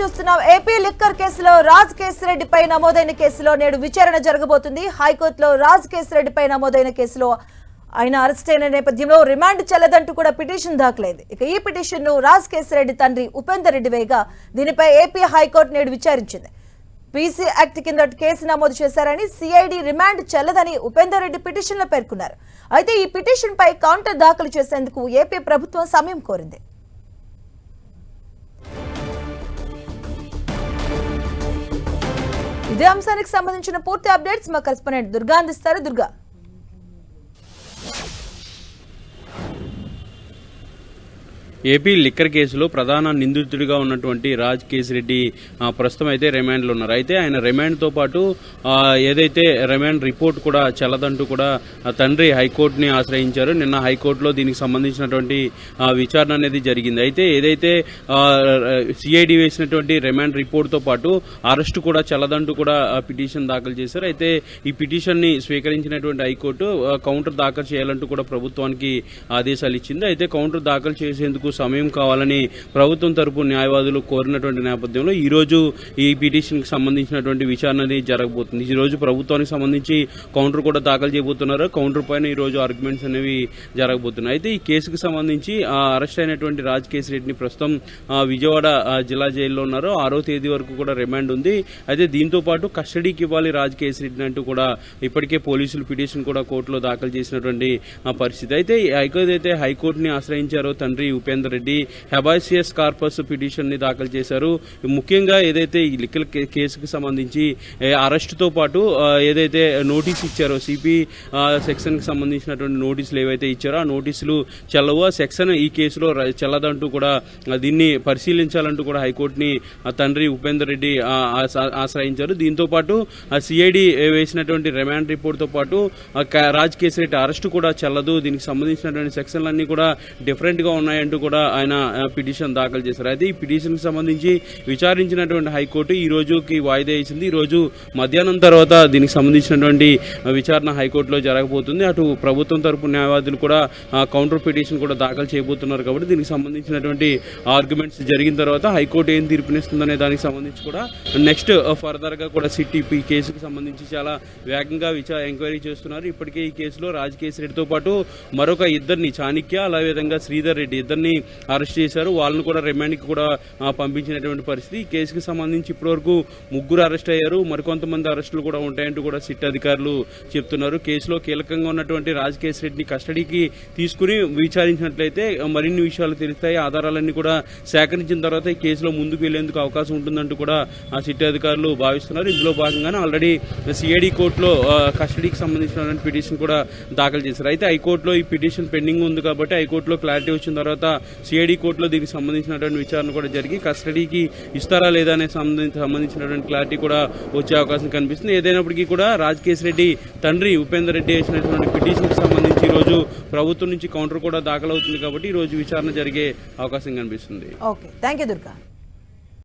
చూస్తున్నాం. AP liquor కేసులో రాజ్ కేసిరెడ్డిపై నమోదైన కేసులో నేడు విచారణ జరగబోతుంది. హైకోర్టులో రాజ్ కేసిరెడ్డిపై నమోదైన కేసులో ఆయన అరెస్ట్ అయిన నేపథ్యంలో రిమాండ్ చెల్లదంటూ కూడా పిటిషన్ దాఖలైంది. ఇక ఈ పిటిషన్ ను రాజ్ కేసిరెడ్డి తండ్రి ఉపేందర్ రెడ్డి వేయగా దీనిపై ఏపీ హైకోర్టు నేడు విచారించింది. పీసీ యాక్ట్ కింద కేసు నమోదు చేశారని, సిఐడి రిమాండ్ చెల్లదని ఉపేందర్ రెడ్డి పిటిషన్ లో పేర్కొన్నారు. అయితే ఈ పిటిషన్ పై కౌంటర్ దాఖలు చేసేందుకు ఏపీ ప్రభుత్వం సమయం కోరింది. ఇదే అంశానికి సంబంధించిన పూర్తి అప్డేట్స్ మా కరెస్పాండెంట్ దుర్గా అందిస్తారు. దుర్గా, ఏపీ లిక్కర్ కేసులో ప్రధాన నిందితుడిగా ఉన్నటువంటి రాజ్ కేసిరెడ్డి ప్రస్తుతం అయితే రిమాండ్లో ఉన్నారు. అయితే ఆయన రిమాండ్తో పాటు ఏదైతే రిమాండ్ రిపోర్ట్ కూడా చెల్లదంటూ కూడా తండ్రి హైకోర్టుని ఆశ్రయించారు. నిన్న హైకోర్టులో దీనికి సంబంధించినటువంటి విచారణ అనేది జరిగింది. అయితే ఏదైతే సిఐడి వేసినటువంటి రిమాండ్ రిపోర్ట్తో పాటు అరెస్టు కూడా చెల్లదంటూ కూడా పిటిషన్ దాఖలు చేశారు. అయితే ఈ పిటిషన్ ని స్వీకరించినటువంటి హైకోర్టు కౌంటర్ దాఖలు చేయాలంటూ కూడా ప్రభుత్వానికి ఆదేశాలు ఇచ్చింది. అయితే కౌంటర్ దాఖలు చేసేందుకు సమయం కావాలని ప్రభుత్వం తరపు న్యాయవాదులు కోరినటువంటి నేపథ్యంలో ఈ రోజు ఈ పిటిషన్ కి సంబంధించినటువంటి విచారణ జరగబోతుంది. ఈ రోజు ప్రభుత్వానికి సంబంధించి కౌంటర్ కూడా దాఖలు చేయబోతున్నారు. కౌంటర్ పైన ఈ రోజు ఆర్గ్యుమెంట్స్ అనేవి జరగబోతున్నాయి. అయితే ఈ కేసుకు సంబంధించి అరెస్ట్ అయినటువంటి రాజ్ కేసిరెడ్డిని ప్రస్తుతం విజయవాడ జిల్లా జైల్లో ఉన్నారు. 6వ తేదీ వరకు కూడా రిమాండ్ ఉంది. అయితే దీంతో పాటు కస్టడీకి ఇవ్వాలి రాజ్ కేసిరెడ్డిని అంటూ కూడా ఇప్పటికే పోలీసులు పిటిషన్ కూడా కోర్టులో దాఖలు చేసినటువంటి పరిస్థితి. అయితే ఏదైతే హైకోర్టుని ఆశ్రయించారో తండ్రి ఉపేందర్ రెడ్డి హెబాసియస్ కార్పస్ పిటిషన్ ని దాఖలు చేశారు. ముఖ్యంగా ఏదైతే ఈ లిక్కర్ కేసుకు సంబంధించి అరెస్ట్ తో పాటు ఏదైతే నోటీస్ ఇచ్చారో సిపి సెక్షన్ కి సంబంధించినటువంటి నోటీసులు ఏవైతే ఇచ్చారో ఆ నోటీసులు చెల్లవు. ఆ సెక్షన్ ఈ కేసులో చెల్లదంటూ కూడా దీన్ని పరిశీలించాలంటూ కూడా హైకోర్టుని తండ్రి ఉపేందర్ రెడ్డి ఆశ్రయించారు. దీంతో పాటు సిఐడి వేసినటువంటి రిమాండ్ రిపోర్ట్ తో పాటు రాజ్ కేసిరెడ్డి అరెస్టు కూడా చెల్లదు, దీనికి సంబంధించినటువంటి సెక్షన్లన్నీ కూడా డిఫరెంట్ గా ఉన్నాయంటూ కూడా ఆయన పిటిషన్ దాఖలు చేశారు. అయితే ఈ పిటిషన్ కి సంబంధించి విచారించినటువంటి హైకోర్టు ఈ రోజుకి వాయిదా వేసింది. ఈ రోజు మధ్యాహ్నం తర్వాత దీనికి సంబంధించినటువంటి విచారణ హైకోర్టులో జరగబోతుంది. అటు ప్రభుత్వం తరపు న్యాయవాదులు కూడా కౌంటర్ పిటిషన్ కూడా దాఖలు చేయబోతున్నారు. కాబట్టి దీనికి సంబంధించినటువంటి ఆర్గ్యుమెంట్స్ జరిగిన తర్వాత హైకోర్టు ఏం తీర్పునిస్తుందనే దానికి సంబంధించి కూడా నెక్స్ట్ ఫర్దర్ గా కూడా సిటీ కేసుకు సంబంధించి చాలా వేగంగా ఎంక్వైరీ చేస్తున్నారు. ఇప్పటికే ఈ కేసులో రాజ్ కేసిరెడ్డితో పాటు మరొక ఇద్దరిని చాణిక్య అలావిధంగా శ్రీధర్ రెడ్డి ఇద్దరిని అరెస్ట్ చేశారు. వాళ్ళని కూడా రిమాండ్ కి కూడా పంపించినటువంటి పరిస్థితి. ఈ కేసుకు సంబంధించి ఇప్పటివరకు 3 అరెస్ట్ అయ్యారు. మరికొంతమంది అరెస్టులు కూడా ఉంటాయంటూ కూడా సిట్ అధికారులు చెప్తున్నారు. కేసులో కీలకంగా ఉన్నటువంటి రాజ్ కేసిరెడ్డిని కస్టడీకి తీసుకుని విచారించినట్లయితే మరిన్ని విషయాలు తెలుస్తాయి. ఆధారాలన్నీ కూడా సేకరించిన తర్వాత ఈ కేసులో ముందుకు వెళ్లేందుకు అవకాశం ఉంటుందంటూ కూడా ఆ సిట్ అధికారులు భావిస్తున్నారు. ఇందులో భాగంగానే ఆల్రెడీ సిఐడి కోర్టులో కస్టడీకి సంబంధించినటువంటి పిటిషన్ కూడా దాఖలు చేశారు. అయితే హైకోర్టులో ఈ పిటిషన్ పెండింగ్ ఉంది కాబట్టి హైకోర్టులో క్లారిటీ వచ్చిన తర్వాత సిఐడి కోర్టులో దీనికి సంబంధించినటువంటి విచారణ కూడా జరిగి కస్టడీకి ఇస్తారా లేదా అనే సంబంధించినటువంటి క్లారిటీ కూడా వచ్చే అవకాశం కనిపిస్తుంది. ఏదైనప్పటికీ కూడా రాజ్ కేసిరెడ్డి తండ్రి ఉపేందర్ రెడ్డి వేసినటువంటి పిటిషన్ కి సంబంధించి ఈ రోజు ప్రభుత్వం నుంచి కౌంటర్ కూడా దాఖలవుతుంది. కాబట్టి ఈ రోజు విచారణ జరిగే అవకాశం కనిపిస్తుంది. Okay, thank you Durga.